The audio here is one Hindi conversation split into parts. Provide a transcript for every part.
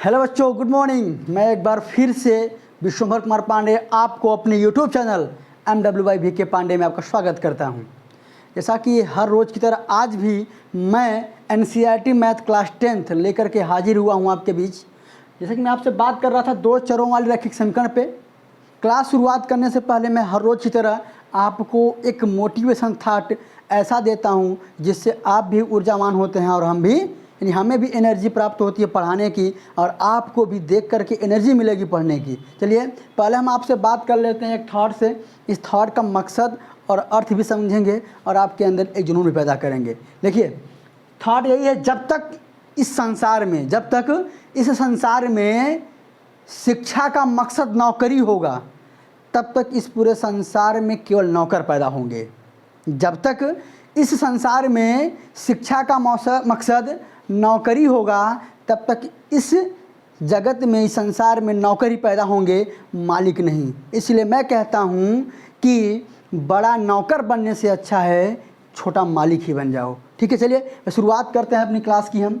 हेलो बच्चों, गुड मॉर्निंग। मैं एक बार फिर से विश्वंभर कुमार पांडे आपको अपने यूट्यूब चैनल MWY पांडे में आपका स्वागत करता हूं। जैसा कि हर रोज़ की तरह आज भी मैं NCERT मैथ क्लास 10th लेकर के हाजिर हुआ हूं आपके बीच। जैसे कि मैं आपसे बात कर रहा था दो चरों वाले रैखिक समीकरण पे। क्लास शुरुआत करने से पहले मैं हर रोज़ की तरह आपको एक मोटिवेशन थाट ऐसा देता हूं जिससे आप भी ऊर्जावान होते हैं और हम भी, यानी हमें भी एनर्जी प्राप्त होती है पढ़ाने की और आपको भी देख करके एनर्जी मिलेगी पढ़ने की। चलिए पहले हम आपसे बात कर लेते हैं एक थॉट से। इस थॉट का मकसद और अर्थ भी समझेंगे और आपके अंदर एक जुनून भी पैदा करेंगे। देखिए थॉट यही है, जब तक इस संसार में शिक्षा का मकसद नौकरी होगा तब तक इस पूरे संसार में केवल नौकर पैदा होंगे। जब तक इस संसार में शिक्षा का मकसद नौकरी होगा तब तक इस जगत में, इस संसार में नौकरी पैदा होंगे, मालिक नहीं। इसलिए मैं कहता हूँ कि बड़ा नौकर बनने से अच्छा है छोटा मालिक ही बन जाओ। ठीक है, चलिए शुरुआत करते हैं अपनी क्लास की। हम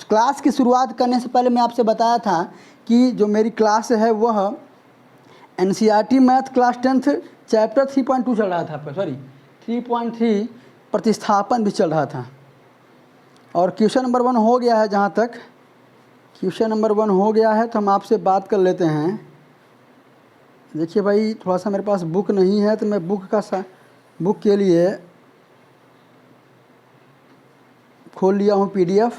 क्लास की शुरुआत करने से पहले मैं आपसे बताया था कि जो मेरी क्लास है वह NCERT math class 10th chapter 3.2 चल रहा था आपका, 3.3 प्रतिस्थापन भी चल रहा था और क्वेश्चन नंबर 1 हो गया है। जहाँ तक क्वेश्चन नंबर 1 हो गया है तो हम आपसे बात कर लेते हैं। देखिए भाई, थोड़ा सा मेरे पास बुक नहीं है तो मैं बुक के लिए खोल लिया हूँ PDF।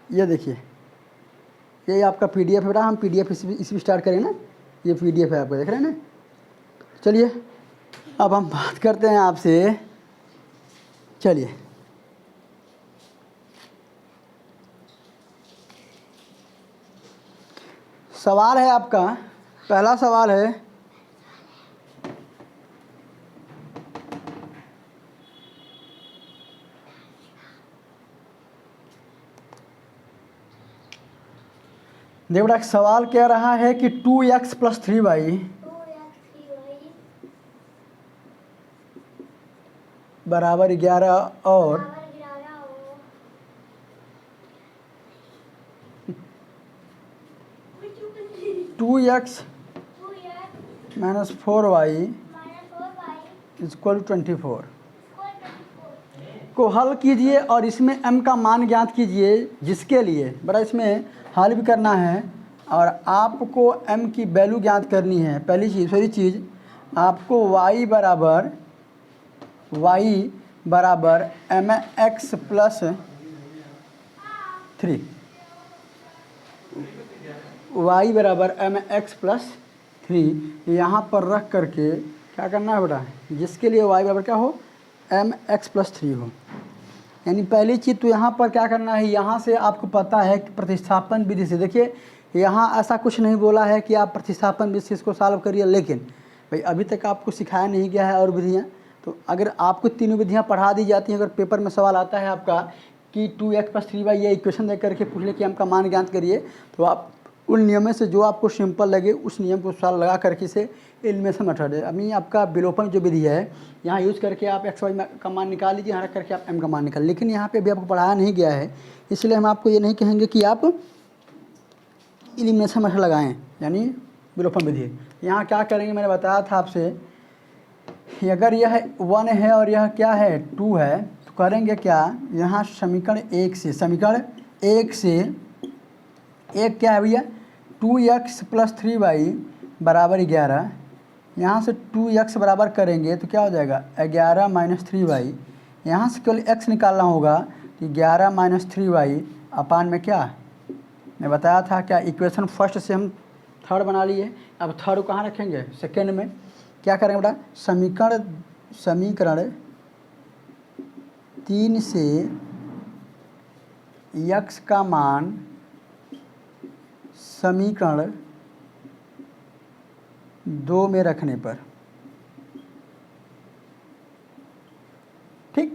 ये देखिए, ये आपका PDF है बेटा। हम PDF इसी स्टार्ट करें ना। ये PDF है, आपको देख रहे हैं ना। चलिए अब हम बात करते हैं आपसे। चलिए सवाल है आपका, पहला सवाल है देखो बेटा, सवाल कह रहा है कि 2x + 3y बराबर 11 और 2x - 4y = 24 को हल कीजिए और इसमें m का मान ज्ञात कीजिए, जिसके लिए बड़ा इसमें हल भी करना है और आपको m की वैल्यू ज्ञात करनी है। पहली चीज़ आपको y बराबर mx + 3, y बराबर mx + 3 यहाँ पर रख करके क्या करना है बेटा, जिसके लिए y बराबर क्या हो, mx + 3 हो। यानी पहली चीज़ तो यहाँ पर क्या करना है, यहाँ से आपको पता है कि प्रतिस्थापन विधि से, देखिए यहाँ ऐसा कुछ नहीं बोला है कि आप प्रतिस्थापन विधि से इसको सॉल्व करिए, लेकिन भाई अभी तक आपको सिखाया नहीं गया है और विधियाँ। तो अगर आपको तीनों विधियाँ पढ़ा दी जाती हैं, अगर पेपर में सवाल आता है आपका कि 2x + 3y ये इक्वेशन दे करके पूछ ले कि m का मान ज्ञात करिए, तो आप उन नियमों से जो आपको सिंपल लगे उस नियम को सॉल्व लगा करके इसे एलिमिनेशन मेथड है। अभी आपका विलोपन जो विधि है यहाँ यूज़ करके आप xy का मान निकाल लीजिए, यहाँ रख करके आप m का मान निकाल। लेकिन यहाँ पे भी आपको पढ़ाया नहीं गया है, इसलिए हम आपको ये नहीं कहेंगे कि आप एलिमिनेशन मेथड लगाएं, यानी विलोपन विधि। यहाँ क्या करेंगे, मैंने बताया था आपसे, अगर यह 1 है और यह क्या है 2 है, तो करेंगे क्या, यहाँ समीकरण 1 से एक क्या है भैया, 2x + 3y बराबर 11। यहाँ से 2x बराबर करेंगे तो क्या हो जाएगा, 11 - 3y। यहाँ से केवल x निकालना होगा, तो 11 - 3y अपान में क्या, मैं बताया था क्या, इक्वेशन फर्स्ट से हम थर्ड बना लिए। अब थर्ड कहाँ रखेंगे, सेकेंड में। क्या करेंगे बेटा, समीकरण 3 से x का मान समीकरण 2 में रखने पर, ठीक।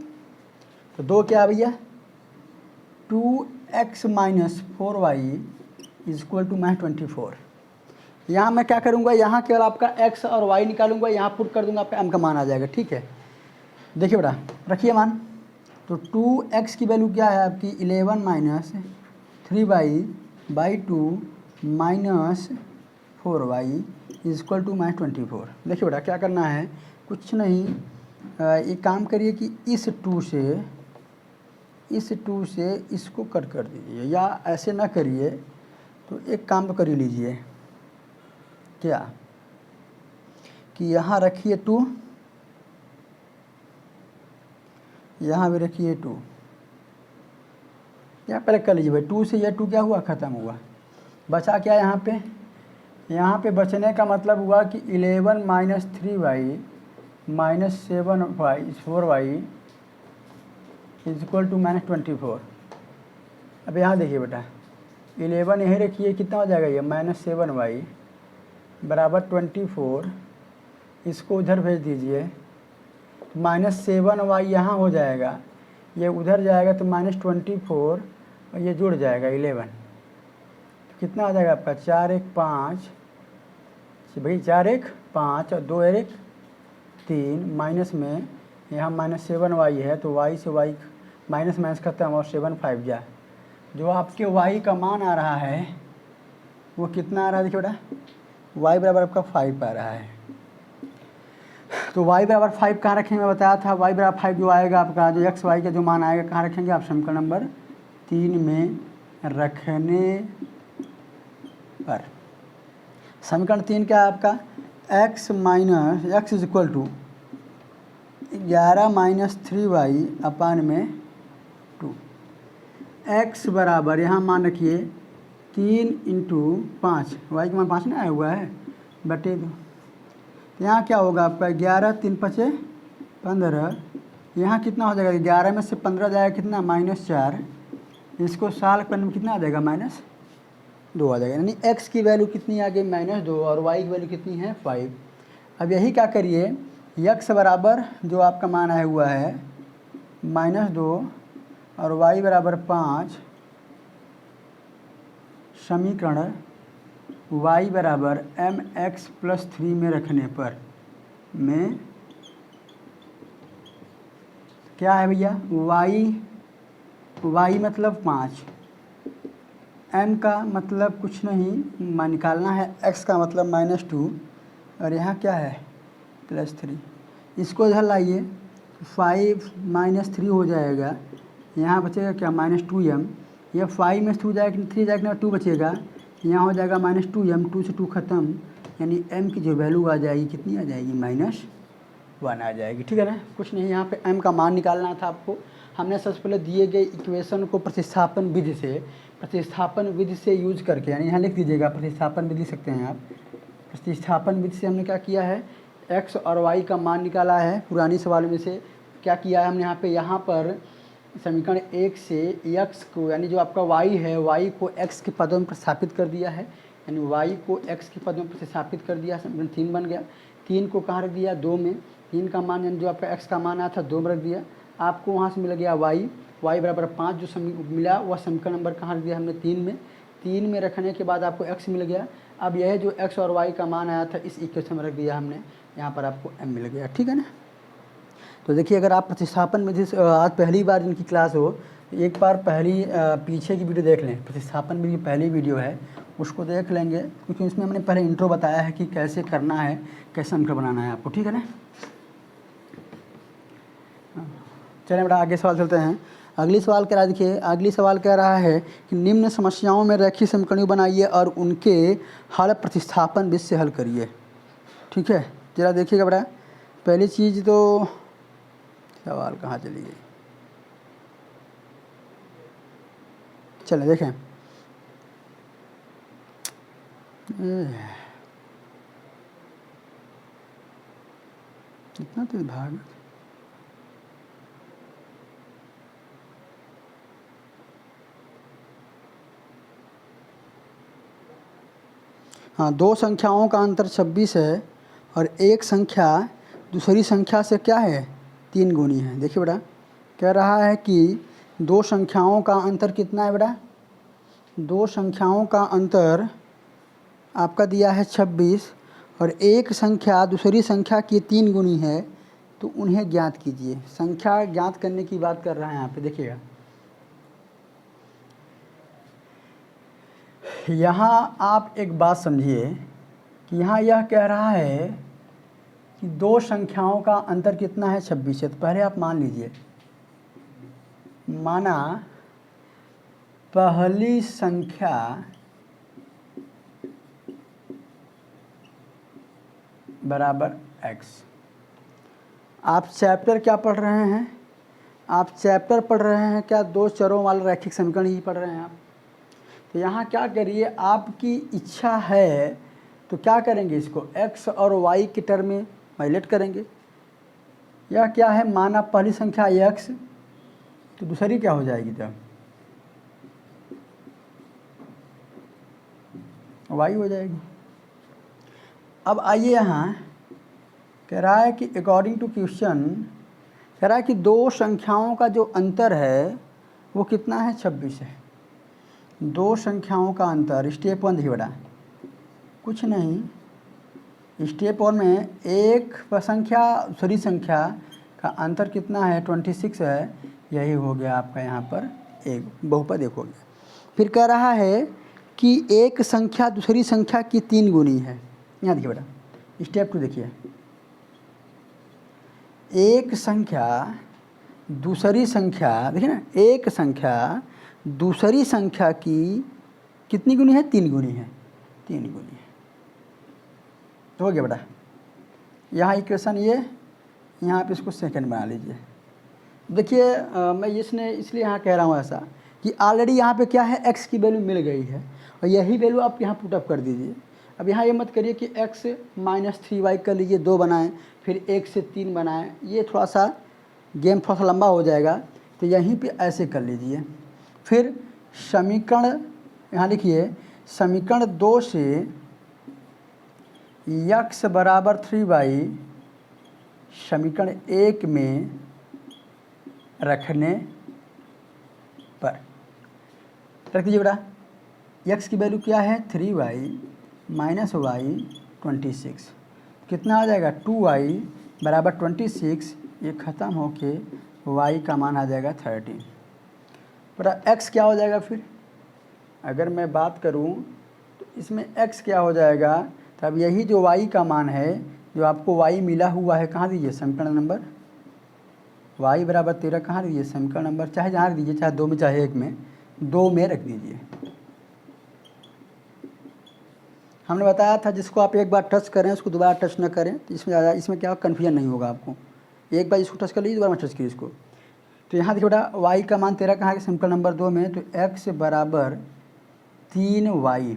तो 2 क्या भैया, 2x - 4y = 24। यहाँ मैं क्या करूँगा, यहाँ केवल आपका x और y निकालूंगा, यहाँ पुट कर दूंगा, आपका m का मान आ जाएगा। ठीक है, देखिए बेटा रखिए मान, तो 2x की वैल्यू क्या है आपकी 11 minus 3y/2 minus 4y is equal to -24। देखिए बेटा क्या करना है, कुछ नहीं, एक काम करिए कि इस 2 से इसको कट कर दीजिए, या ऐसे ना करिए तो एक काम तो कर ही लीजिए, क्या कि यहाँ रखिए 2, यहाँ भी रखिए 2, यहाँ पहले कर लीजिए भाई। 2 से यह 2 क्या हुआ, ख़त्म हुआ, बचा क्या यहाँ पे बचने का मतलब हुआ कि 11 minus 3y minus 4y is equal to -24। अब यहाँ देखिए बेटा 11 यहीं रखिए, कितना हो जाएगा ये -7y बराबर 24, इसको उधर भेज दीजिए, -7y यहाँ हो जाएगा, ये उधर जाएगा तो -24 और ये जुड़ जाएगा 11, तो कितना आ जाएगा आपका 4 1 5 भाई, 4 1 5 और 2 1 3, माइनस में यहाँ -7y है तो y से y माइनस माइनस खत्म और 7 5 जा, जो आपके y का मान आ रहा है वो कितना आ रहा है, देखिए बेटा y बराबर आपका 5 आ रहा है। तो y बराबर 5 कहाँ रखेंगे, मैं बताया था y बराबर 5 जो आएगा आपका, जो x y का जो मान आएगा कहाँ रखेंगे आप, समीकरण नंबर 3 में रखने पर। समीकरण 3 क्या है आपका, x minus x is equal to 11 minus 3y upon में 2, x बराबर यहाँ मान रखिए 3 इंटू 5, y का मान 5 ना आया हुआ है, बटे 2, तो यहाँ क्या होगा आपका 11 3 5 15, यहाँ कितना हो जाएगा 11 में से 15 जाएगा कितना -4, इसको साल करने में कितना आ जाएगा -2 आ जाएगा, यानी x की वैल्यू कितनी आ गई -2 और y की वैल्यू कितनी है 5। अब यही क्या करिए, x बराबर जो आपका मान आया हुआ है -2 और y बराबर 5, समीकरण y बराबर mx प्लस 3 में रखने पर में क्या है भैया, y मतलब 5, m का मतलब कुछ नहीं निकालना है, x का मतलब -2 और यहाँ क्या है +3, इसको इधर लाइए 5 - 3 हो जाएगा, यहाँ बचेगा क्या -2m, यह 5 में 2 जाएगा 3 जाएगा 2 बचेगा, यहाँ हो जाएगा -2m, 2 से 2 ख़त्म, यानी m की जो वैल्यू आ जाएगी कितनी आ जाएगी -1 आ जाएगी। ठीक है ना, कुछ नहीं, यहाँ पे m का मान निकालना था आपको। हमने सबसे पहले दिए गए इक्वेशन को प्रतिस्थापन विधि से यूज करके, यानी यहाँ लिख दीजिएगा प्रतिस्थापन विधि सकते हैं आप, प्रतिस्थापन विधि से हमने क्या किया है, x और y का मान निकाला है। पुरानी सवाल में से क्या किया है हमने यहाँ पर समीकरण 1 से x को, यानी जो आपका y है y को x के पदों में प्रतिस्थापित कर दिया है, यानी y को x के पदों में प्रतिस्थापित कर दिया, समीकरण 3 बन गया। 3 को कहाँ रख दिया 2 में, 3 का मान यानी जो आपका x का मान आया था 2 में रख दिया, आपको वहाँ से मिल गया y बराबर 5 जो मिला वह समीकरण नंबर कहाँ रख दिया हमने 3 में। 3 में रखने के बाद आपको x मिल गया। अब यह जो x और y का मान आया था इस इक्वेशन में रख दिया हमने, यहाँ पर आपको m मिल गया। ठीक है ना, तो देखिए अगर आप प्रतिस्थापन विधि से आज पहली बार इनकी क्लास हो, एक बार पहली पीछे की वीडियो देख लें, प्रतिस्थापन विधि की पहली वीडियो है उसको देख लेंगे, क्योंकि उसमें हमने पहले इंट्रो बताया है कि कैसे करना है, कैसे समीकरण बनाना है आपको। ठीक है ना, चलिए बेटा आगे सवाल चलते हैं। अगली सवाल कह रहा है, देखिए अगली सवाल कह रहा है कि निम्न समस्याओं में रेखीय समीकरण बनाइए और उनके हल प्रतिस्थापन विधि से हल करिए। ठीक है, जरा देखिएगा बेटा, पहली चीज़ तो सवाल कहाँ चली गई, चलें देखें। कितना तेज भाग, हाँ, दो संख्याओं का अंतर 26 है और एक संख्या दूसरी संख्या से क्या है 3 गुनी है। देखिए बेटा कह रहा है कि दो संख्याओं का अंतर कितना है बेटा, दो संख्याओं का अंतर आपका दिया है 26 और एक संख्या दूसरी संख्या की 3 गुनी है, तो उन्हें ज्ञात कीजिए। संख्या ज्ञात करने की बात कर रहा है यहाँ पे, देखिएगा यहाँ आप एक बात समझिए कि यहाँ यह कह रहा है कि दो संख्याओं का अंतर कितना है, 26 है। तो पहले आप मान लीजिए, माना पहली संख्या बराबर x। आप चैप्टर क्या पढ़ रहे हैं? आप चैप्टर पढ़ रहे हैं क्या? दो चरों वाला रैखिक समीकरण ही पढ़ रहे हैं आप। तो यहाँ क्या करिए, आपकी इच्छा है तो क्या करेंगे, इसको x और y के टर्म में माइलेट करेंगे। यह क्या है, माना पहली संख्या x, तो दूसरी क्या हो जाएगी, तब y हो जाएगी। अब आइए, यहाँ कह रहा है कि अकॉर्डिंग टू क्वेश्चन, कह रहा है कि दो संख्याओं का जो अंतर है वो कितना है, 26 है। दो संख्याओं का अंतर, स्टेप 1 देखिए बेटा, कुछ नहीं, स्टेप 1 में एक संख्या दूसरी संख्या का अंतर कितना है, 26 है। यही हो गया आपका यहाँ पर एक बहुपद एक हो गया। फिर कह रहा है कि एक संख्या दूसरी संख्या की 3 गुनी है। यहाँ देखिए बेटा, स्टेप 2 देखिए, एक संख्या दूसरी संख्या, देखिए ना, एक संख्या दूसरी संख्या की कितनी गुनी है, 3 गुनी है, 3 गुनी है। तो हो गया बेटा, यहाँ इक्वेशन ये, यहाँ पे इसको सेकंड बना लीजिए। देखिए मैं इसलिए यहाँ कह रहा हूँ ऐसा कि ऑलरेडी यहाँ पे क्या है, x की वैल्यू मिल गई है और यही वैल्यू आप यहाँ पुटअप कर दीजिए। अब यहाँ ये मत करिए कि x - 3y कर लीजिए, 2 बनाएं, फिर 1 से 3 बनाएं, ये थोड़ा सा गेम थोड़ा सा लंबा हो जाएगा। तो यहीं पे ऐसे कर लीजिए। फिर समीकरण यहाँ लिखिए, समीकरण 2 से x बराबर 3y समीकरण 1 में रखने पर, रख दीजिए बेटा। x की वैल्यू क्या है, 3y - y 26, कितना आ जाएगा, 2y बराबर 26। ये ख़त्म होके y का मान आ जाएगा 13। बेटा x क्या हो जाएगा फिर, अगर मैं बात करूं तो इसमें x क्या हो जाएगा, तब यही जो y का मान है, जो आपको y मिला हुआ है, कहाँ दीजिए, समीकरण नंबर y बराबर 13 कहाँ दीजिए, समीकरण नंबर, चाहे जहाँ दीजिए, चाहे 2 में चाहे 1 में, 2 में रख दीजिए। हमने बताया था जिसको आप एक बार टच करें उसको दोबारा टच न करें, तो इसमें ज़्यादा, इसमें क्या कन्फ्यूजन नहीं होगा आपको। एक बार इसको टच कर लीजिए, दोबारा टच कीजिए इसको। तो यहाँ देखिए बेटा, y का मान 13 कहाँ है, समीकरण नंबर 2 में, तो x बराबर 3y,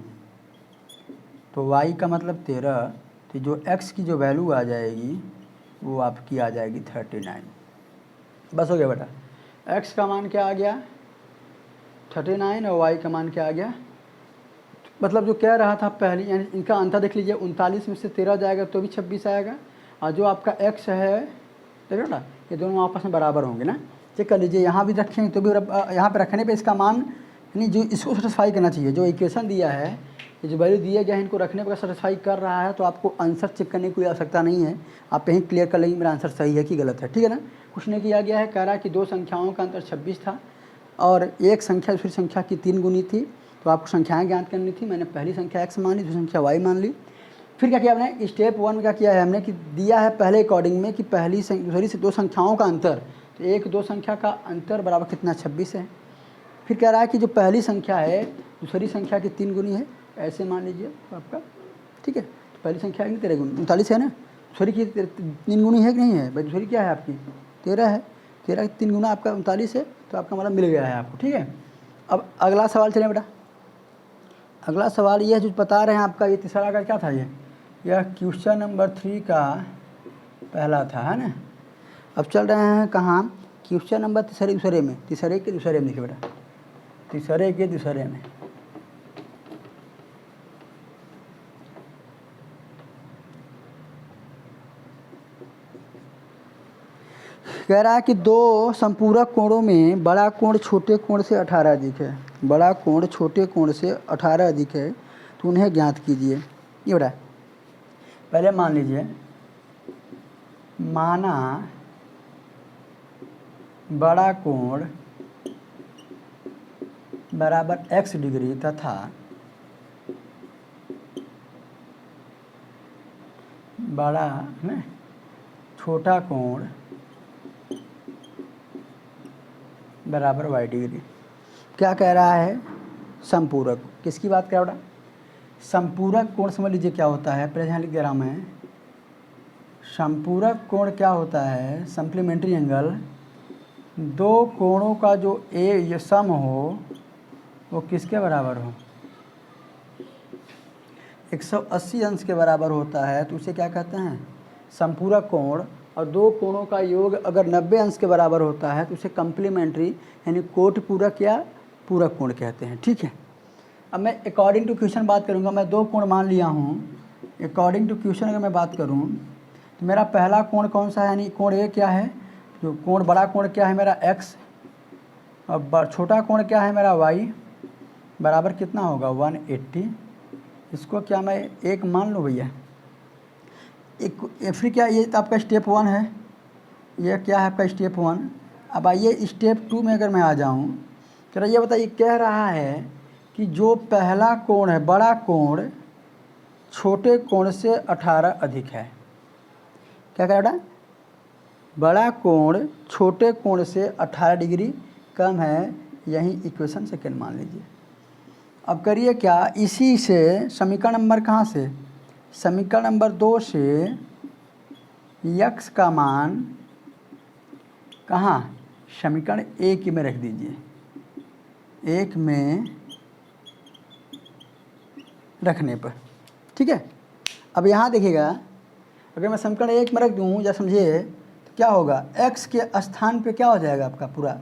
तो y का मतलब 13, तो जो x की जो वैल्यू आ जाएगी वो आपकी आ जाएगी 39। बस हो गया बेटा, x का मान क्या आ गया, 39, और y का मान क्या आ गया, मतलब जो कह रहा था पहले, यानी इनका अंतर देख लीजिए, 39 में से 13 जाएगा तो भी 26 आएगा, और जो आपका x है, देखो बेटा, ये दोनों आपस में बराबर होंगे ना। चेक कर लीजिए, यहाँ भी रखेंगे तो भी यहाँ पे रखने पे इसका मान, यानी जो इसको सेटिस्फाई करना चाहिए, जो इक्वेशन दिया है, ये जो वैल्यू दिया गया है, इनको रखने पर सेटिस्फाई कर रहा है, तो आपको आंसर चेक करने की कोई आवश्यकता नहीं है। आप यहीं क्लियर कर लेंगे मेरा आंसर सही है कि गलत है, ठीक है ना। कुछ नहीं किया गया है, कह रहा है कि दो संख्याओं का अंतर 26 था और एक संख्या दूसरी संख्या की 3 गुनी थी, तो आपको संख्याएँ ज्ञात करनी थी। मैंने पहली संख्या x मान ली, दूसरी संख्या y मान ली। फिर क्या किया हमने, स्टेप 1 में क्या किया है हमने कि दिया है पहले अकॉर्डिंग में कि पहली दूसरी से दो संख्याओं का अंतर, तो एक दो संख्या का अंतर बराबर कितना, 26 है। फिर कह रहा है कि जो पहली संख्या है दूसरी संख्या की 3 गुनी है, ऐसे मान लीजिए आपका, ठीक है। तो पहली संख्या है 13 गुनी, 39 है ना, दूसरी की 3 गुनी है कि नहीं है भाई, दूसरी क्या है आपकी 13 है, 13 की 3 गुना आपका 39 है, तो आपका मतलब मिल गया है आपको, ठीक है। अब अगला सवाल चलें बेटा। अगला सवाल यह जो बता रहे हैं आपका, ये तीसरा का क्या था, यह क्वेश्चन नंबर 3 का पहला था, है ना। अब चल रहे हैं कहाँ, क्वेश्चन नंबर दूसरे में, तीसरे के दूसरे में, देखिए बेटा, तीसरे के दूसरे में कह रहा है कि दो संपूरक कोणों में बड़ा कोण छोटे कोण से 18 अधिक है, बड़ा कोण छोटे कोण से 18 अधिक है, तो उन्हें ज्ञात कीजिए। ये बड़ा, पहले मान लीजिए, माना बड़ा कोण बराबर x डिग्री तथा बड़ा है छोटा कोण बराबर y डिग्री। क्या कह रहा है? समपूरक। किसकी बात कर रहा है? समपूरक कोण समझ लीजिए क्या होता है, पहले यहाँ लिख दे रहा हूँ मैं। समपूरक कोण क्या होता है? सप्लीमेंट्री एंगल, दो कोणों का जो ये सम हो वो किसके बराबर हो? 180 अंश के बराबर होता है, तो उसे क्या कहते हैं? समपूरक कोण। और दो कोणों का योग अगर 90 अंश के बराबर होता है तो उसे कम्प्लीमेंट्री यानी कोटि पूरक या पूरक कोण कहते हैं। ठीक है, अब मैं अकॉर्डिंग टू क्वेश्चन बात करूंगा। मैं दो कोण मान लिया हूँ। अकॉर्डिंग टू क्वेश्चन अगर मैं बात करूँ तो मेरा पहला कोण कौन सा है, यानी कोण ए क्या है? जो कोण बड़ा कोण क्या है मेरा x, और छोटा कोण क्या है मेरा y, बराबर कितना होगा 180। इसको क्या मैं एक मान लूँ भैया? फिर क्या, ये तो आपका स्टेप 1 है, ये क्या है आपका स्टेप 1। अब आइए स्टेप 2 में अगर मैं आ जाऊँ, तो ये बताइए, कह रहा है कि जो पहला कोण है बड़ा कोण छोटे कोण से 18 अधिक है। क्या कह रहा है? बड़ा कोण छोटे कोण से 18 डिग्री कम है, यही इक्वेशन सेकेंड मान लीजिए। अब करिए क्या, इसी से समीकरण नंबर कहाँ से? समीकरण नंबर 2 से x का मान कहाँ? समीकरण 1 में रख दीजिए, 1 में रखने पर। ठीक है, अब यहाँ देखिएगा, अगर मैं समीकरण 1 में रख दूँ, या समझिए तो क्या होगा, x के स्थान पे क्या हो जाएगा आपका पूरा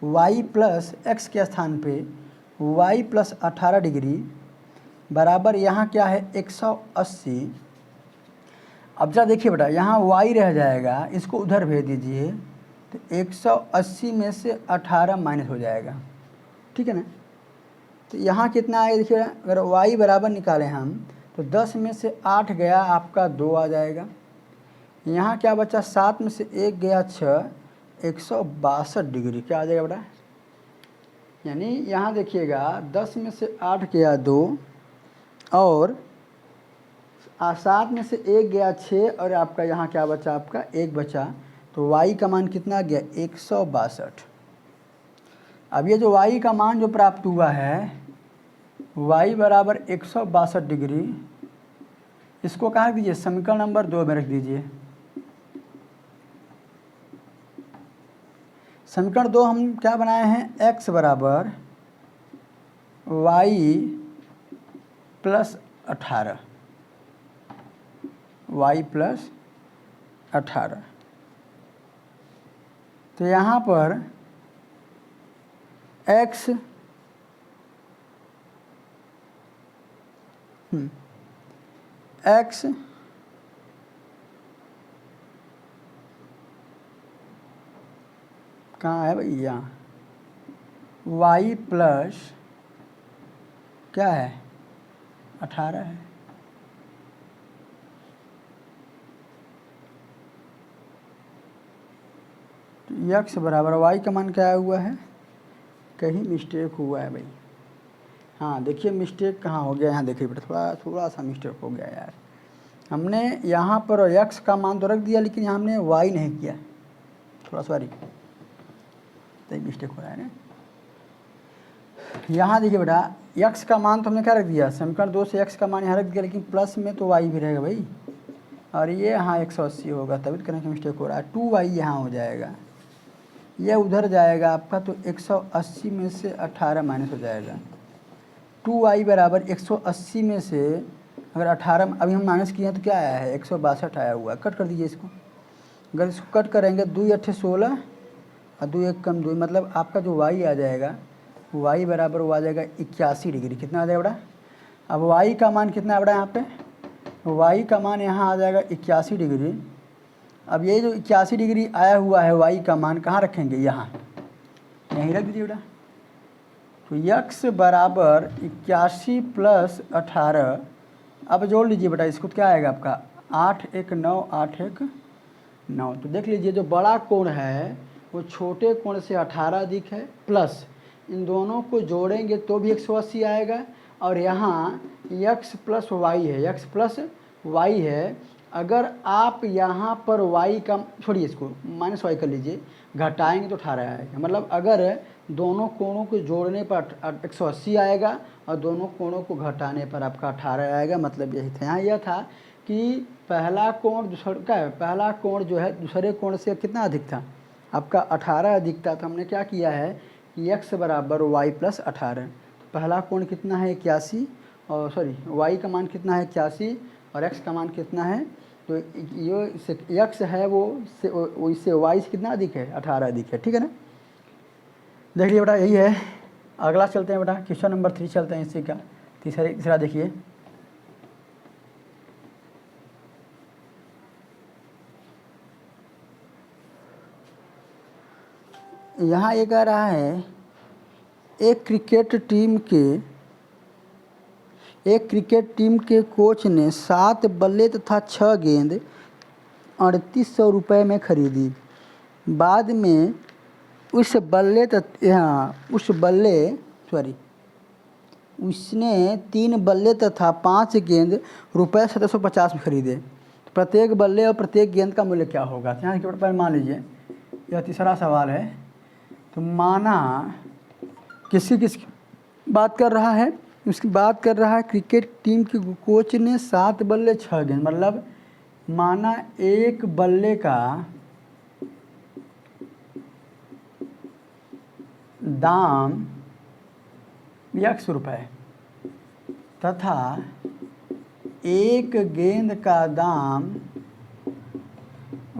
y प्लस x के स्थान पे y प्लस 18 डिग्री बराबर यहाँ क्या है 180। अब जरा देखिए बेटा, यहाँ y रह जाएगा, इसको उधर भेज दीजिए, तो 180 में से 18 माइनस हो जाएगा। ठीक है ना, तो यहाँ कितना आएगा देखिए, अगर y बराबर निकालें हम तो 10 में से 8 गया आपका 2 आ जाएगा। यहाँ क्या बचा, 7 में से 1 गया 6, 162 डिग्री क्या आ जाएगा बेटा? यानी यहाँ देखिएगा 10 में से 8 गया 2 और 7 में से 1 गया 6, और आपका यहाँ क्या बचा, आपका 1 बचा, तो y का मान कितना गया 162। अब ये जो y का मान जो प्राप्त हुआ है y बराबर 162 डिग्री, इसको कहाँ रख दीजिए? समीकरण नंबर 2 में रख दीजिए। समीकरण 2 हम क्या बनाए हैं, x बराबर y प्लस 18, y प्लस 18। तो यहाँ पर x x कहाँ है भैया, y प्लस क्या है 18 है। तो x बराबर y का मान क्या हुआ है, कहीं मिस्टेक हुआ है भाई। हाँ देखिए मिस्टेक कहाँ हो गया, यहाँ देखिए बेटा, थोड़ा सा मिस्टेक हो गया यार। हमने यहाँ पर x का मान तो रख दिया, लेकिन यहाँ हमने y नहीं किया, थोड़ा सॉरी, तो मिस्टेक हो रहा है ना। यहाँ देखिए बेटा, x का मान तो हमने क्या रख दिया, समीकरण 2 से x का मान यहाँ रख दिया, लेकिन प्लस में तो y भी रहेगा भाई, और ये यहाँ 180 होगा, तभी करने का मिस्टेक हो रहा है। 2y यहाँ हो जाएगा, यह उधर जाएगा आपका, तो 180 में से 18 माइनस हो जाएगा। 2y बराबर 180 में से अगर 18 अभी हम माइनस किए हैं तो क्या आया है 162 आया हुआ है। कट कर दीजिए इसको, अगर इसको कट करेंगे 2 8 16 और 2 1 कम 2, मतलब आपका जो y आ जाएगा, y बराबर वो आ जाएगा 81 डिग्री। कितना आ जाएगा बेटा? अब y का मान कितना है बेटा, यहाँ पे y का मान यहाँ आ जाएगा 81 डिग्री। अब ये जो 81 डिग्री आया हुआ है y का मान कहाँ रखेंगे, यहाँ यहीं रख दीजिए बेटा। तो x बराबर 81 प्लस 18, अब जोड़ लीजिए बेटा, इसको क्या आएगा आपका 8 1 9, 8 1 9। तो देख लीजिए जो बड़ा कोण है वो छोटे कोण से 18 अधिक है, प्लस इन दोनों को जोड़ेंगे तो भी 180 आएगा। और यहाँ x प्लस वाई है, x प्लस वाई है। अगर आप यहाँ पर y का, छोड़िए इसको, माइनस वाई कर लीजिए, घटाएंगे तो 18 आएगा। मतलब अगर दोनों कोणों को जोड़ने पर 180 आएगा और दोनों कोणों को घटाने पर आपका 18 आएगा। मतलब यही था, यहाँ यह था कि पहला कोण पहला कोण जो है दूसरे कोण से कितना अधिक था, आपका 18 अधिक था। तो हमने क्या किया है कि x बराबर वाई प्लस 18। पहला कोण कितना है 81, और सॉरी y का मान कितना है 81 और x का मान कितना है, तो ये x है वो इससे y से कितना अधिक है, 18 अधिक है। ठीक है ना। देख लीजिए बेटा, यही है। अगला चलते हैं बेटा, क्वेश्चन नंबर 3 चलते हैं इसी का। तीसरा देखिए, यहाँ ये कह रहा है एक क्रिकेट टीम के कोच ने 7 बल्ले तथा 6 गेंद 3800 रुपये में खरीदी। बाद में उसने 3 बल्ले तथा 5 गेंद रुपये 1750 में खरीदे। प्रत्येक बल्ले और प्रत्येक गेंद का मूल्य क्या होगा। यहाँ के पहले मान लीजिए, यह तीसरा सवाल है। तो माना किसकी बात कर रहा है, उसकी बात कर रहा है क्रिकेट टीम के कोच ने 7 बल्ले 6 गेंद, मतलब माना एक बल्ले का दाम x रुपये तथा एक गेंद का दाम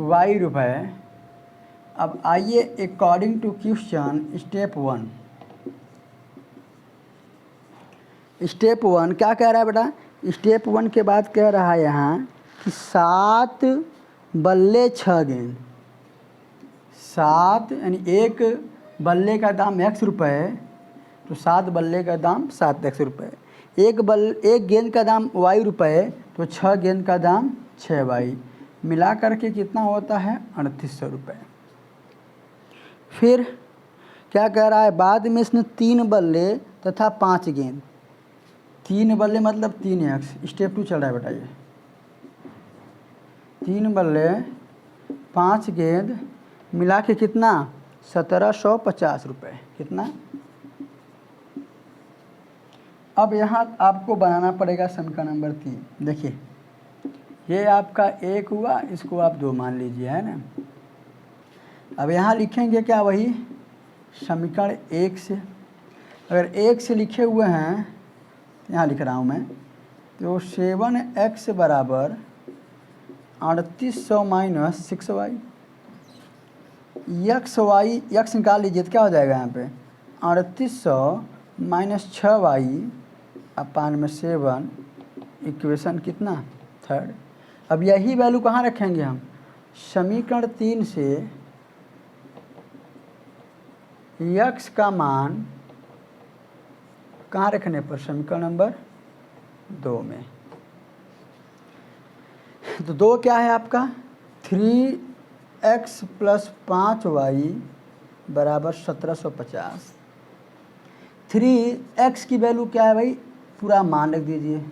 y रुपये। अब आइए according to question step one क्या कह रहा है बेटा। स्टेप 1 के बाद कह रहा है यहाँ कि 7 बल्ले 6 गेंद, 7 यानी एक बल्ले का दाम x रुपये, तो 7 बल्ले का दाम 7x रुपये। एक गेंद का दाम y रुपये, तो 6 गेंद का दाम 6y, मिला करके कितना होता है 3800 रुपये। फिर क्या कह रहा है, बाद में इसने 3 बल्ले तथा 5 गेंद, 3 बल्ले मतलब 3x। स्टेप 2 चल रहा है बेटा ये। 3 बल्ले 5 गेंद मिला के कितना 1750 रुपये, कितना। अब यहाँ आपको बनाना पड़ेगा समीकरण नंबर 3। देखिए ये आपका 1 हुआ, इसको आप 2 मान लीजिए, है ना। अब यहाँ लिखेंगे क्या, वही समीकरण 1 से। अगर 1 से लिखे हुए हैं, यहाँ लिख रहा हूँ मैं, तो 7x बराबर 3800 माइनस 6y। x निकाल लीजिए तो क्या हो जाएगा यहाँ पे 3800 माइनस 6y अपान में 7, इक्वेशन कितना 3rd। अब यही वैल्यू कहाँ रखेंगे हम, समीकरण 3 से x का मान कहाँ रखने पर, समीकरण नंबर 2 में। तो 2 क्या है आपका 3x प्लस 5y बराबर 1750। 3x की वैल्यू क्या है भाई, पूरा मान रख दीजिए,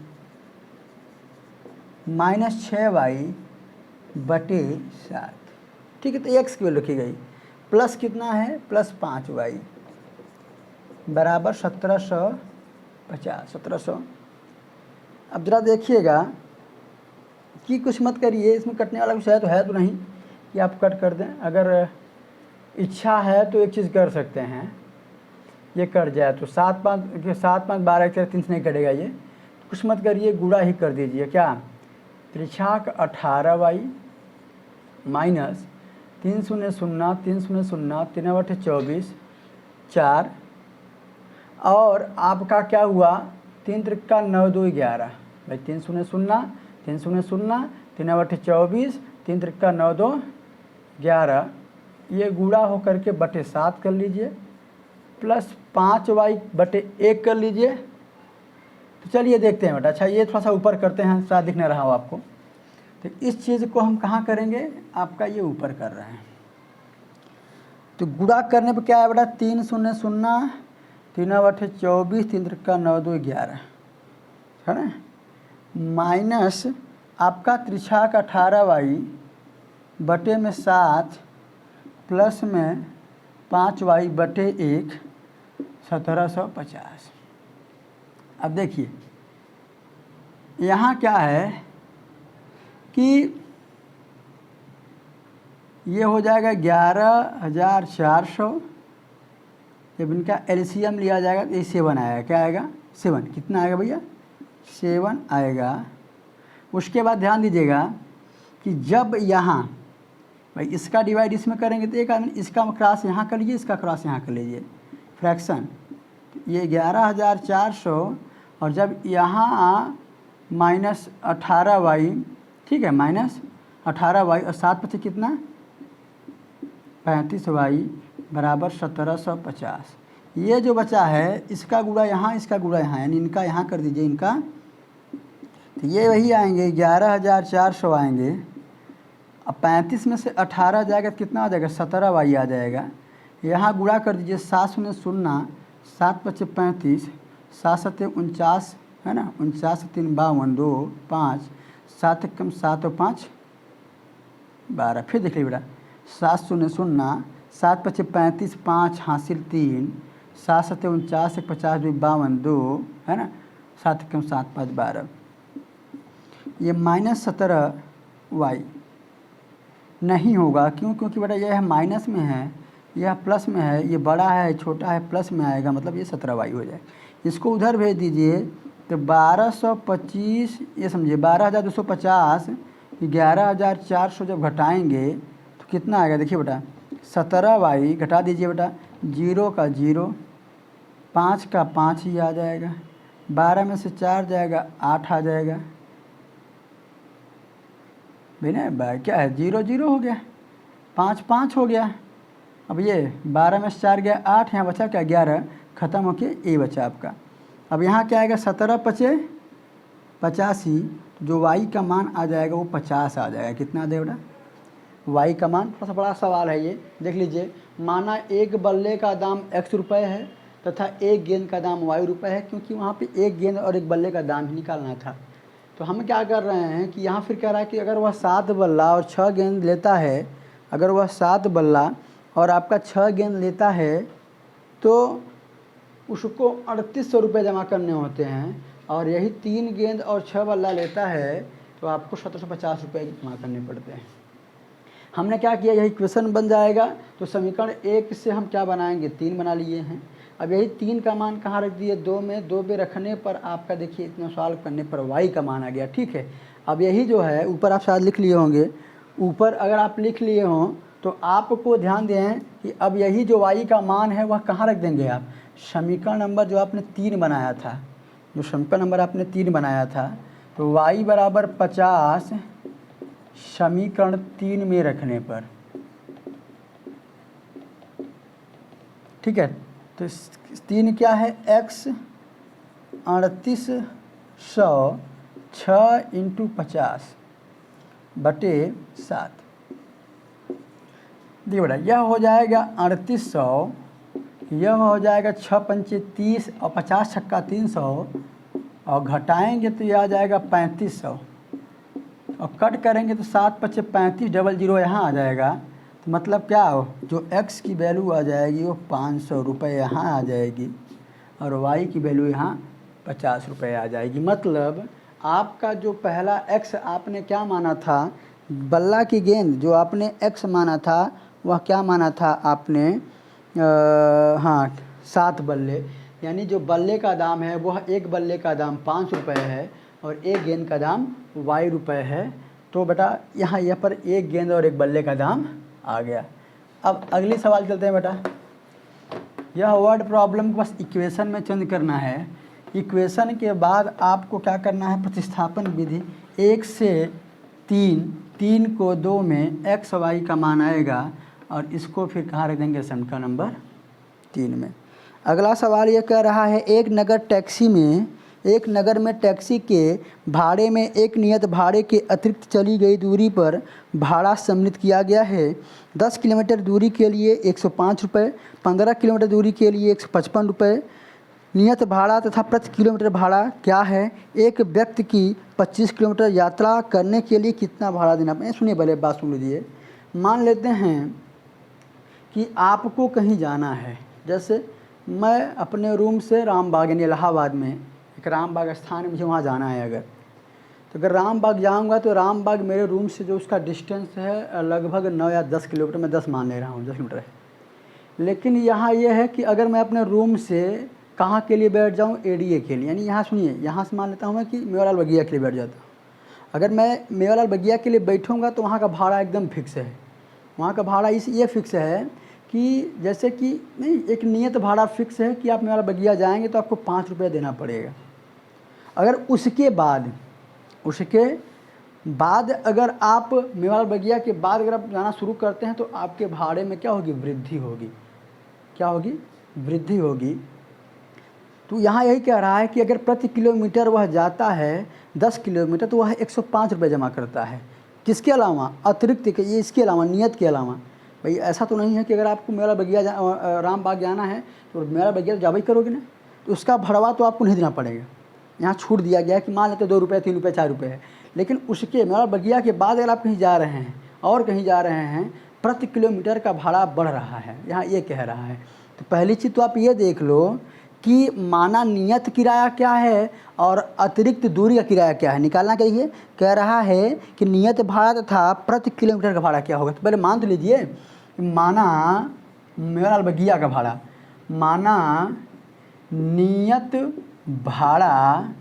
माइनस 6y बटे 7। ठीक है, तो x की वैल्यू रखी गई, प्लस कितना है प्लस 5y बराबर 1750। अब ज़रा देखिएगा कि कुछ मत करिए, इसमें कटने वाला कुछ है तो नहीं कि आप कट कर दें। अगर इच्छा है तो एक चीज़ कर सकते हैं, ये कट जाए तो 7 5 12 एक 3 से नहीं कटेगा ये, कुछ मत करिए, गुणा ही कर दीजिए। क्या 3×6 18y माइनस 3 0 0 3 0 0 3 बटे 24 4, और आपका क्या हुआ 3 त्रिका 9 2 11 भाई 3 0 0 3 0 0 3 बटे 24 3 त्रिका 9 2 11, ये गुणा हो करके बटे 7 कर लीजिए, प्लस 5y बटे 1 कर लीजिए। तो चलिए देखते हैं बेटा। अच्छा ये थोड़ा सा ऊपर करते हैं, शायद दिख नहीं रहा हो आपको। तो इस चीज़ को हम कहाँ करेंगे, आपका ये ऊपर कर रहे हैं। तो गुणा करने पर क्या है बेटा, 3 शून्य शून्य, 3/24, 3 का 9 2 11 है ना, माइनस आपका त्रिछाक 18y बटे में 7 प्लस में 5y बटे 1 1750। अब देखिए यहाँ क्या है कि ये हो जाएगा 11,400, जब इनका एलसीएम लिया जाएगा तो ये 7 आएगा। क्या आएगा? 7। कितना आएगा भैया? 7 आएगा। उसके बाद ध्यान दीजिएगा कि जब यहाँ भाई इसका डिवाइड इसमें करेंगे तो एक आदमी इसका क्रॉस यहाँ कर लीजिए, इसका क्रॉस यहाँ कर लीजिए, फ्रैक्शन ये 11,400 और जब यहाँ माइनस 18y, ठीक है, माइनस 18y और 7 पचे कितना 35y बराबर 1750। ये जो बचा है इसका गुणा यहाँ, इसका गुणा यहाँ, यानी इनका यहाँ कर दीजिए इनका, तो ये वही आएंगे 11,400 आएंगे। अब 35 में से 18 जाएगा तो कितना आ जाएगा 17y आ जाएगा। यहाँ गुणा कर दीजिए 7 शून्य शून्य, 7 पचे 35, 7 सत्ते 49 है ना, 49 3 52 2 5, 7 कम 7 और 5 12। फिर देख लीजिए बेटा 7 शून्य शून्य, 7 पचे 35, 5 हासिल 3, 7 सत्ते 49 50 52 2 है ना, 7 कम 7 5 12। ये माइनस 17y नहीं होगा, क्यों? क्योंकि बेटा यह माइनस में है, यह प्लस में है, ये बड़ा है छोटा है, प्लस में आएगा, मतलब ये 17y हो जाए। इसको उधर भेज दीजिए तो 1225, ये समझिए 12,250, 11,400 जब घटाएंगे तो कितना आएगा? देखिए बेटा 17y घटा दीजिए बेटा, 0 का 0, 5 का 5 ही आ जाएगा, 12 में से 4 जाएगा 8 आ जाएगा भैया। क्या है 0 0 हो गया, 5 5 हो गया। अब ये 12 में से 4 गया 8, यहाँ बचा क्या 11, ख़त्म हो के ये बचा आपका। अब यहाँ क्या आएगा 17 पचे 85, जो y का मान आ जाएगा वो 50 आ जाएगा। कितना आ जाएगा बेटा y का मान? थोड़ा सा बड़ा सवाल है ये, देख लीजिए। माना एक बल्ले का दाम x रुपये है तथा एक गेंद का दाम y रुपये है, क्योंकि वहाँ पे एक गेंद और एक बल्ले का दाम ही निकालना था। तो हम क्या कर रहे हैं कि यहाँ फिर कह रहा है कि अगर वह 7 बल्ला और 6 गेंद लेता है, अगर वह 7 बल्ला और आपका 6 गेंद लेता है तो उसको 3800 रुपये जमा करने होते हैं, और यही 3 गेंद और 6 बल्ला लेता है तो आपको 1750 रुपये जमा करने पड़ते हैं। हमने क्या किया, यही इक्वेशन बन जाएगा। तो समीकरण 1 से हम क्या बनाएंगे, 3 बना लिए हैं। अब यही 3 का मान कहाँ रख दिए, 2 में, 2 पे रखने पर आपका देखिए इतना सॉल्व करने पर y का मान आ गया। ठीक है, अब यही जो है ऊपर आप शायद लिख लिए होंगे, ऊपर अगर आप लिख लिए हों तो आपको ध्यान दें कि अब यही जो y का मान है वह कहाँ रख देंगे आप, समीकरण नंबर जो आपने 3 बनाया था, जो समीकरण नंबर आपने 3 बनाया था, तो y बराबर 50 समीकरण 3 में रखने पर, ठीक है। तो 3 क्या है, x 3800 6 × 50 बटे 7। देखिए बेटा यह हो जाएगा 3800, यह हो जाएगा 6 पंचे 30 और 50 छक्का 300, और घटाएंगे तो यह आ जाएगा 3500, और कट करेंगे तो 7 पचे 35, 00 यहाँ आ जाएगा। तो मतलब क्या हो, जो x की वैल्यू आ जाएगी वो 500 रुपये यहाँ आ जाएगी, और y की वैल्यू यहाँ 50 रुपये आ जाएगी। मतलब आपका जो पहला x आपने क्या माना था, बल्ला की गेंद जो आपने x माना था वह क्या माना था आपने, हाँ 7 बल्ले, यानी जो बल्ले का दाम है वह एक बल्ले का दाम 5 रुपये है और एक गेंद का दाम y रुपये है। तो बेटा यहाँ पर एक गेंद और एक बल्ले का दाम आ गया। अब अगली सवाल चलते हैं बेटा। यह वर्ड प्रॉब्लम को बस इक्वेशन में चेंज करना है। इक्वेशन के बाद आपको क्या करना है, प्रतिस्थापन विधि, 1 से 3 को 2 में x y का मान आएगा, और इसको फिर कहाँ रख देंगे, समीकरण नंबर 3 में। अगला सवाल ये कह रहा है, एक नगर टैक्सी में एक नगर में टैक्सी के भाड़े में एक नियत भाड़े के अतिरिक्त चली गई दूरी पर भाड़ा सम्मिलित किया गया है। 10 किलोमीटर दूरी के लिए 105 रुपये, 15 किलोमीटर दूरी के लिए 155 रुपये। नियत भाड़ा तथा प्रति किलोमीटर भाड़ा क्या है? एक व्यक्ति की 25 किलोमीटर यात्रा करने के लिए कितना भाड़ा देना पड़ेगा? सुनिए पहले बात सुन लीजिए। मान लेते हैं कि आपको कहीं जाना है, जैसे मैं अपने रूम से रामबाग यानी इलाहाबाद में एक रामबाग स्थान है, मुझे वहाँ जाना है। अगर तो अगर रामबाग जाऊँगा तो रामबाग मेरे रूम से जो उसका डिस्टेंस है लगभग 9 या 10 किलोमीटर, मैं 10 मान ले रहा हूँ, 10 किलोमीटर है। लेकिन यहाँ ये है कि अगर मैं अपने रूम से कहाँ के लिए बैठ जाऊँ? एडीए के लिए, यानी यहाँ सुनिए, यहाँ से मान लेता हूँ मैं कि मेवालाल बगिया के लिए बैठ जाता हूँ। अगर मैं मेवालाल बगिया के लिए बैठूँगा तो वहाँ का भाड़ा एकदम फिक्स है। वहाँ का भाड़ा ये फिक्स है कि जैसे कि नहीं, एक नियत भाड़ा फिक्स है कि आप मेवालाल बगिया जाएंगे तो आपको 5 रुपये देना पड़ेगा। अगर उसके बाद अगर आप मेवालाल बगिया के बाद अगर आप जाना शुरू करते हैं तो आपके भाड़े में क्या होगी? वृद्धि होगी। क्या होगी? वृद्धि होगी। तो यहाँ यही कह रहा है कि अगर प्रति किलोमीटर वह जाता है 10 किलोमीटर तो वह 105 रुपये जमा करता है। किसके अलावा? अतिरिक्त के, ये इसके अलावा, नियत के अलावा। भाई ऐसा तो नहीं है कि अगर आपको मेवालाल बगिया रामबाग जाना है तो मेवालाल बगिया तो जावा ही करोगे ना, तो उसका भड़वा तो आपको नहीं देना पड़ेगा। यहाँ छूट दिया गया है कि मान लेते 2 रुपये, 3 रुपये, 4 रुपये है। लेकिन उसके मेवालाल बगिया के बाद अगर आप कहीं जा रहे हैं और कहीं जा रहे हैं, प्रति किलोमीटर का भाड़ा बढ़ रहा है, यहाँ ये कह रहा है। तो पहली चीज़ तो आप ये देख लो कि माना नियत किराया क्या है और अतिरिक्त दूरी का किराया क्या है, निकालना चाहिए। कह रहा है कि नियत भाड़ा तथा प्रति किलोमीटर का भाड़ा क्या होगा। तो पहले मान तो लीजिए, माना मेवालाल बगिया का भाड़ा, माना नियत भाड़ा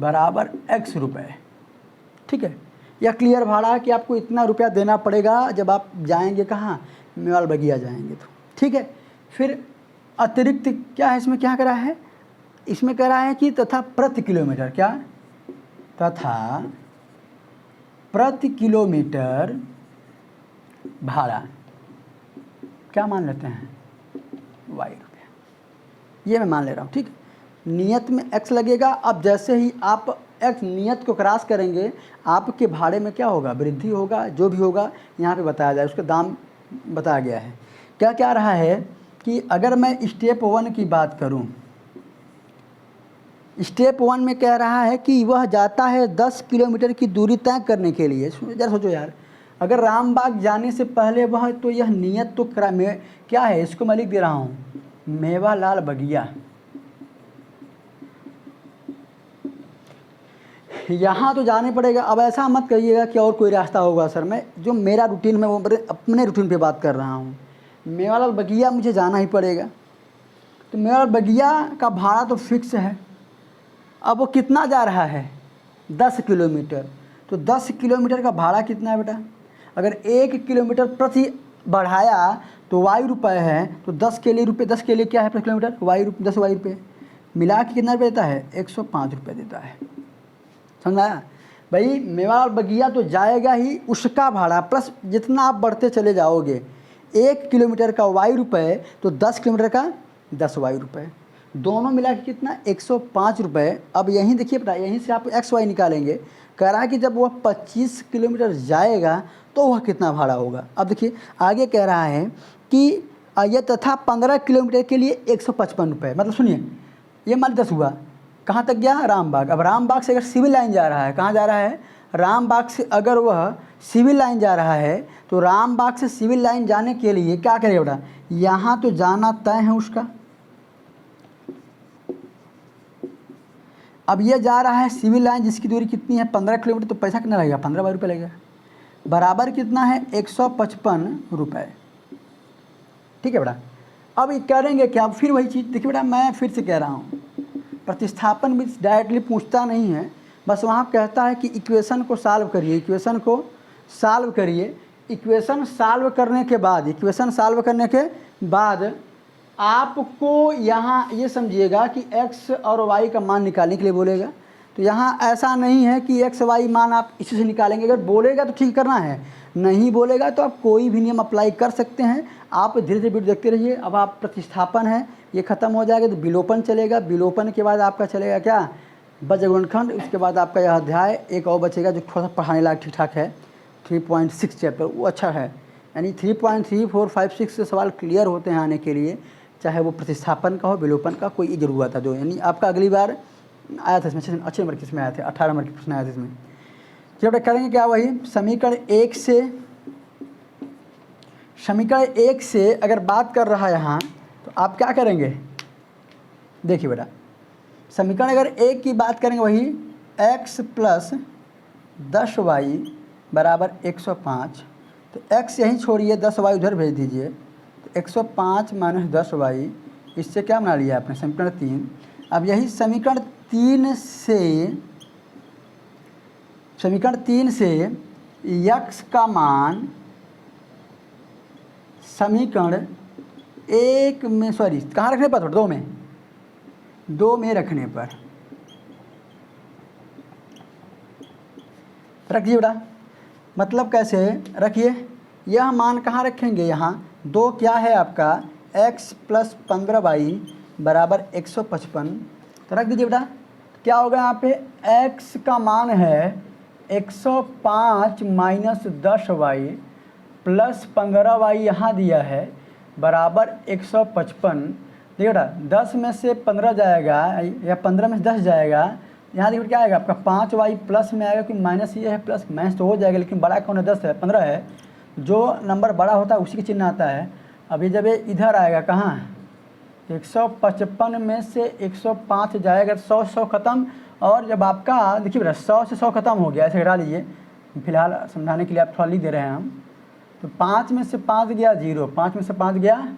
बराबर x रुपये, ठीक है। या क्लियर भाड़ा कि आपको इतना रुपया देना पड़ेगा जब आप जाएंगे कहाँ? मेवालाल बगिया जाएंगे तो, ठीक है। फिर अतिरिक्त क्या है इसमें, क्या कह रहा है? इसमें कह रहा है कि तथा प्रति किलोमीटर, क्या? तथा प्रति किलोमीटर भाड़ा क्या मान लेते हैं? y रुपया, ये मैं मान ले रहा हूँ, ठीक है। नियत में x लगेगा। अब जैसे ही आप x नियत को क्रॉस करेंगे आपके भाड़े में क्या होगा? वृद्धि होगा। जो भी होगा यहाँ पे बताया जाए, उसका दाम बताया गया है। क्या क्या रहा है कि अगर मैं स्टेप 1 की बात करूं, स्टेप 1 में कह रहा है कि वह जाता है 10 किलोमीटर की दूरी तय करने के लिए। जरा सोचो यार, अगर रामबाग जाने से पहले वह तो यह नियत तो क्या है, इसको मैं लिख दे रहा हूँ, मेवालाल बगिया। यहाँ तो जाने पड़ेगा। अब ऐसा मत कहिएगा कि और कोई रास्ता होगा सर, मैं जो मेरा रूटीन में वो अपने रूटीन पे बात कर रहा हूँ। मेवालाल बगिया मुझे जाना ही पड़ेगा, तो मेवालाल बगिया का भाड़ा तो फिक्स है। अब वो कितना जा रहा है? 10 किलोमीटर। तो 10 किलोमीटर का भाड़ा कितना है बेटा? अगर 1 किलोमीटर प्रति बढ़ाया तो y रुपये है, तो 10 के लिए रुपये, 10 के लिए क्या है प्रति किलोमीटर? y 10 y रुपये। मिला के कितना रुपये देता है? 105 रुपये देता है। समझाया भाई? मेवालाल बगिया तो जाएगा ही, उसका भाड़ा प्लस जितना आप बढ़ते चले जाओगे, 1 किलोमीटर का y रुपये तो 10 किलोमीटर का 10 y रुपये, दोनों मिला के कितना? 105 रुपये। अब यहीं देखिए बेटा, यहीं से आप x y निकालेंगे। कह रहा है कि जब वह 25 किलोमीटर जाएगा तो वह कितना भाड़ा होगा। अब देखिए आगे कह रहा है कि ये तथा 15 किलोमीटर के लिए 155 रुपये। मतलब सुनिए, ये मान 10 हुआ, कहाँ तक गया? रामबाग। अब रामबाग से अगर सिविल लाइन जा रहा है, कहाँ जा रहा है? रामबाग से अगर वह सिविल लाइन जा रहा है तो रामबाग से सिविल लाइन जाने के लिए क्या करेगा बेटा? यहाँ तो जाना तय है उसका। अब ये जा रहा है सिविल लाइन जिसकी दूरी कितनी है? 15 किलोमीटर। तो पैसा कितना लगेगा? 15 रुपये लगेगा। बराबर कितना है? 155 रुपये, ठीक है बेटा। अब ये करेंगे क्या? फिर वही चीज़ देखिए बेटा, मैं फिर से कह रहा हूँ, प्रतिस्थापन भी डायरेक्टली पूछता नहीं है, बस वहाँ कहता है कि इक्वेशन को सॉल्व करिए, इक्वेशन को सॉल्व करिए। इक्वेशन सॉल्व करने के बाद आपको यहाँ ये समझिएगा कि x और y का मान निकालने के लिए बोलेगा। तो यहाँ ऐसा नहीं है कि x y मान आप इसी से निकालेंगे। अगर बोलेगा तो ठीक करना है, नहीं बोलेगा तो आप कोई भी नियम अप्लाई कर सकते हैं। आप धीरे धीरे वीडियो देखते रहिए। अब आप प्रतिस्थापन है ये ख़त्म हो जाएगा तो विलोपन चलेगा। विलोपन के बाद आपका चलेगा क्या, बीजगुणनखंड। उसके बाद आपका यह अध्याय एक और बचेगा जो थोड़ा सा पढ़ाने लायक ठीक ठाक है, 3.6 चैप्टर, वो अच्छा है। यानी 3.3, 4, 5, 6 से सवाल क्लियर होते हैं आने के लिए, चाहे वो प्रतिस्थापन का हो, विलोपन का, कोई एक जरूर हुआ था जो, यानी आपका अगली बार आया था इसमें अच्छे नंबर किसमें आए थे, 18 नंबर के प्रश्न आया था इसमें। चलो करेंगे क्या, वही समीकरण एक से अगर बात कर रहा है यहाँ तो आप क्या करेंगे, देखिए बेटा समीकरण अगर एक की बात करेंगे वही x प्लस 10y बराबर 105, तो x यहीं छोड़िए, 10y उधर भेज दीजिए, तो 105 माइनस 10y, इससे क्या बना लिया आपने समीकरण 3। अब यही समीकरण 3 से x का मान समीकरण एक में, सॉरी कहाँ रखने पर, थोड़ा दो में रखने पर रखिए बेटा। मतलब कैसे रखिए, यह मान कहाँ रखेंगे, यहाँ 2 क्या है आपका x प्लस 15y बराबर 155, तो रख दीजिए बेटा। क्या होगा यहाँ पे, x का मान है 105 माइनस 10y प्लस 15y यहाँ दिया है बराबर 155। देखिए बेटा 10 में से 15 जाएगा या 15 में से 10 जाएगा, यहाँ देखिए क्या आएगा आपका 5y प्लस में आएगा, क्योंकि माइनस ये है प्लस, माइनस तो हो जाएगा लेकिन बड़ा कौन है 10 है, 15 है, जो नंबर बड़ा होता है उसी के चिन्ह आता है। अभी जब ये इधर आएगा कहाँ, 155 में से 105 जाएगा, 100 ख़त्म। और जब आपका देखिए बेटा 100 से 100 ख़त्म हो गया, ऐसे घटा लीजिए, फिलहाल समझाने के लिए आप थोड़ा लिख दे रहे हैं हम। तो 5 में से 5 गया 0, 5 में से 5 गया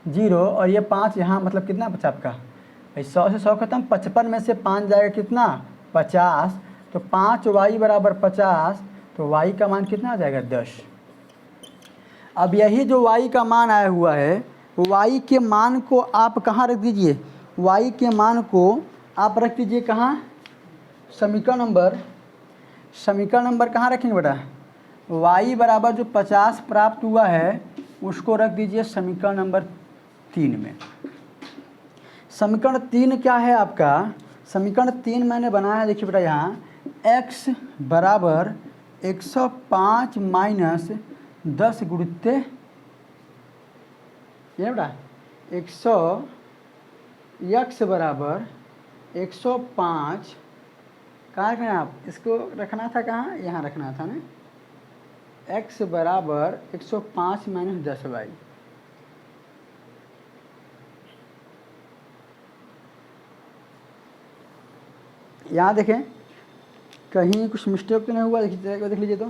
0, और ये 5 यहाँ मतलब कितना बचा आपका भाई, 100 से 100 ख़त्म। 55 में से 5 जाएगा कितना 50, तो 5y बराबर 50, तो y का मान कितना आ जाएगा 10। अब यही जो y का मान आया हुआ है, y के मान को आप कहाँ रख दीजिए, y के मान को आप रख दीजिए कहाँ, समीकरण नंबर कहाँ रखेंगे बेटा, y बराबर जो 50 प्राप्त हुआ है उसको रख दीजिए समीकरण नंबर 3 में। समीकरण 3 क्या है आपका, समीकरण 3 मैंने बनाया है, देखिए बेटा यहाँ x बराबर 105 माइनस 10 गुणित्ते, ये बेटा 100 x बराबर 105, कहाँ रखना है आप, इसको रखना था कहाँ, यहाँ रखना था ना, x बराबर 105 माइनस 10y। यहाँ देखें कहीं कुछ मिस्टेक तो नहीं हुआ, देखिए देख लीजिए तो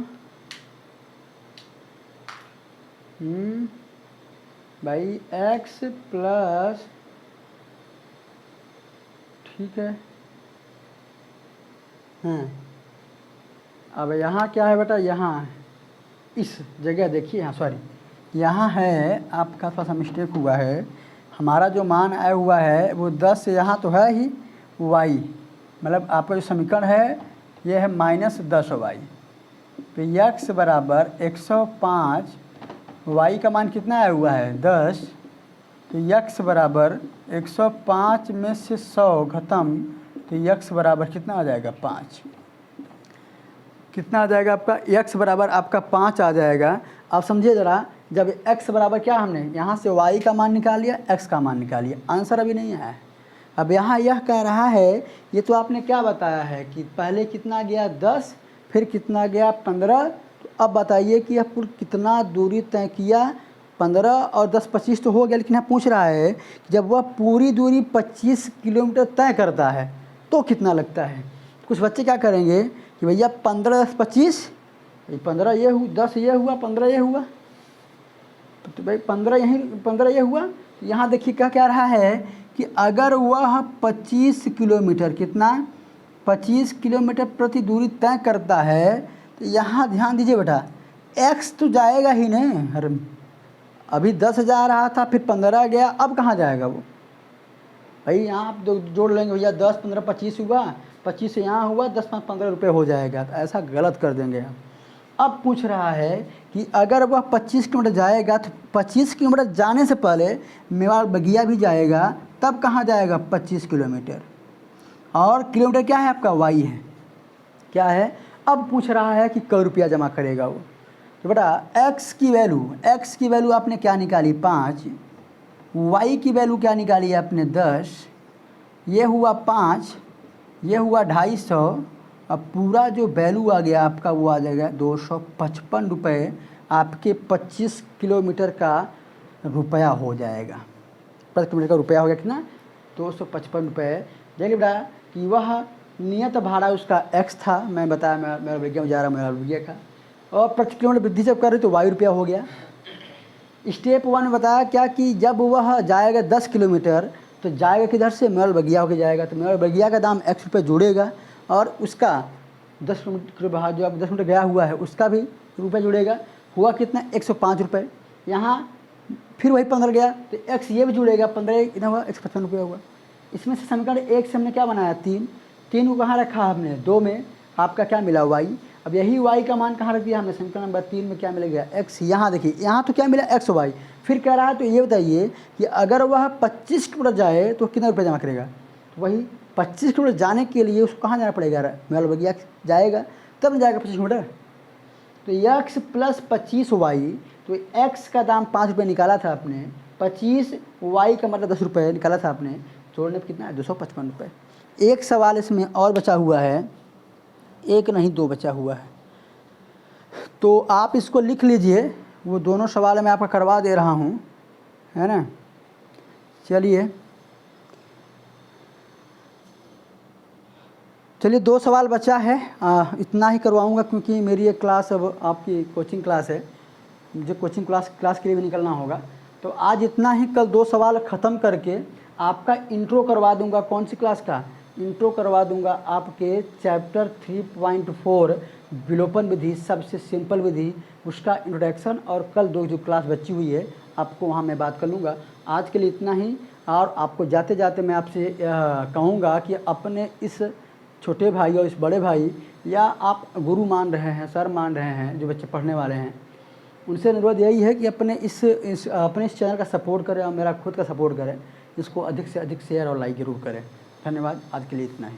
भाई x प्लस, ठीक है हाँ। अब यहाँ क्या है बेटा, यहाँ इस जगह देखिए, यहाँ सॉरी यहाँ है आपका थोड़ा सा मिस्टेक हुआ है, हमारा जो मान आया हुआ है वो 10 यहाँ तो है ही, y मतलब आपका जो समीकरण है ये है माइनस 10y, तो x बराबर 105, y का मान कितना आया हुआ है 10, तो x बराबर 105 में से 100 ख़त्म, तो x बराबर कितना आ जाएगा 5, कितना आ जाएगा आपका, x बराबर आपका 5 आ जाएगा। अब समझिए ज़रा, जब x बराबर क्या, हमने यहाँ से y का मान निकाल लिया, x का मान निकाल लिया, आंसर अभी नहीं आया है। अब यहाँ यह कह रहा है, ये तो आपने क्या बताया है कि पहले कितना गया 10, फिर कितना गया 15, तो अब बताइए कि यह पुल कितना दूरी तय किया, 15 और 10 25 तो हो गया, लेकिन यहाँ पूछ रहा है कि जब वह पूरी दूरी 25 किलोमीटर तय करता है तो कितना लगता है। कुछ बच्चे क्या करेंगे कि भैया 15 10 25, 15 ये हुआ, 10 ये हुआ, 15 ये हुआ, तो भाई 15 यहीं 15 ये हुआ। यहाँ देखिए क्या कह रहा है कि अगर वह 25 किलोमीटर, कितना 25 किलोमीटर प्रति दूरी तय करता है, तो यहाँ ध्यान दीजिए बेटा x तो जाएगा ही नहीं, अरे अभी 10 जा रहा था, फिर 15 गया, अब कहाँ जाएगा वो भाई, यहाँ आप जोड़ लेंगे भैया 10 15 25 हुआ, 25 से यहाँ हुआ, 10 5 15 रुपये हो जाएगा, तो ऐसा गलत कर देंगे हम। अब पूछ रहा है कि अगर वह 25 किलोमीटर जाएगा तो 25 किलोमीटर जाने से पहले मेवाड़ बगिया भी जाएगा, तब कहाँ जाएगा 25 किलोमीटर, और किलोमीटर क्या है आपका वाई है, क्या है। अब पूछ रहा है कि कई रुपया जमा करेगा वो। तो बेटा x की वैल्यू आपने क्या निकाली 5, y की वैल्यू क्या निकाली आपने 10, ये हुआ 5, ये हुआ 250। अब पूरा जो वैल्यू आ गया आपका वो आ जाएगा 255 रुपये, आपके 25 किलोमीटर का रुपया हो जाएगा। 25 किलोमीटर का रुपया हो गया कितना 255 रुपये। देखिए बेटा कि वह नियत भाड़ा उसका x था, मैं बताया मेरा विज्ञा में जा रहा मेरा विज्ञा का, और प्रति किलोमीटर वृद्धि जब कर रहे तो y रुपया हो गया। स्टेप 1 बताया क्या कि जब वह जाएगा 10 किलोमीटर तो जाएगा किधर से, मेवाड़ बगिया होकर जाएगा, तो मेवाड़ बगिया का दाम x रुपये जुड़ेगा, और उसका 10 किलोमीटर बाहर जो अब 10 किलोमीटर गया हुआ है उसका भी रुपये जुड़ेगा, हुआ कितना 105 रुपये। यहाँ फिर वही 15 गया तो x ये भी जुड़ेगा, 15 इतना हुआ 155 रुपये हुआ। इसमें से समीकरण 1 से हमने क्या बनाया 3 को कहाँ रखा हमने 2 में, आपका क्या मिला y। अब यही y का मान कहाँ रख दिया हमने समीकरण नंबर 3 में, क्या मिलेगा x। यहाँ देखिए यहाँ तो क्या मिला x y, फिर कह रहा है तो ये बताइए कि अगर वह 25 किलोमीटर जाए तो कितना रुपये जमा करेगा। तो वही 25 किलोमीटर जाने के लिए उसको कहाँ जाना पड़ेगा, मेवाड़ बगिया जाएगा, तब न जाएगा 25 किलोमीटर। तो x प्लस 25 y, तो x का दाम 5 रुपये निकाला था आपने, 25 y का मतलब 10 रुपये निकाला था आपने, जोड़ने पर कितना है 255 रुपये। एक सवाल इसमें और बचा हुआ है, एक नहीं 2 बचा हुआ है, तो आप इसको लिख लीजिए, वो दोनों सवाल मैं आपका करवा दे रहा हूँ, है ना। चलिए 2 सवाल बचा है, इतना ही करवाऊँगा क्योंकि मेरी एक क्लास अब आपकी कोचिंग क्लास है, मुझे कोचिंग क्लास के लिए भी निकलना होगा। तो आज इतना ही, कल 2 सवाल ख़त्म करके आपका इंट्रो करवा दूंगा। कौन सी क्लास का इंट्रो करवा दूंगा, आपके चैप्टर 3.4 विलोपन विधि, सबसे सिंपल विधि, उसका इंट्रोडक्शन, और कल 2 जो क्लास बची हुई है आपको वहाँ मैं बात कर लूँगा। आज के लिए इतना ही, और आपको जाते जाते मैं आपसे कहूँगा कि अपने इस छोटे भाई और इस बड़े भाई, या आप गुरु मान रहे हैं, सर मान रहे हैं, जो बच्चे पढ़ने वाले हैं, उनसे अनुरोध यही है कि अपने इस चैनल का सपोर्ट करें और मेरा खुद का सपोर्ट करें, इसको अधिक से अधिक शेयर और लाइक जरूर करें। धन्यवाद, आज के लिए इतना ही।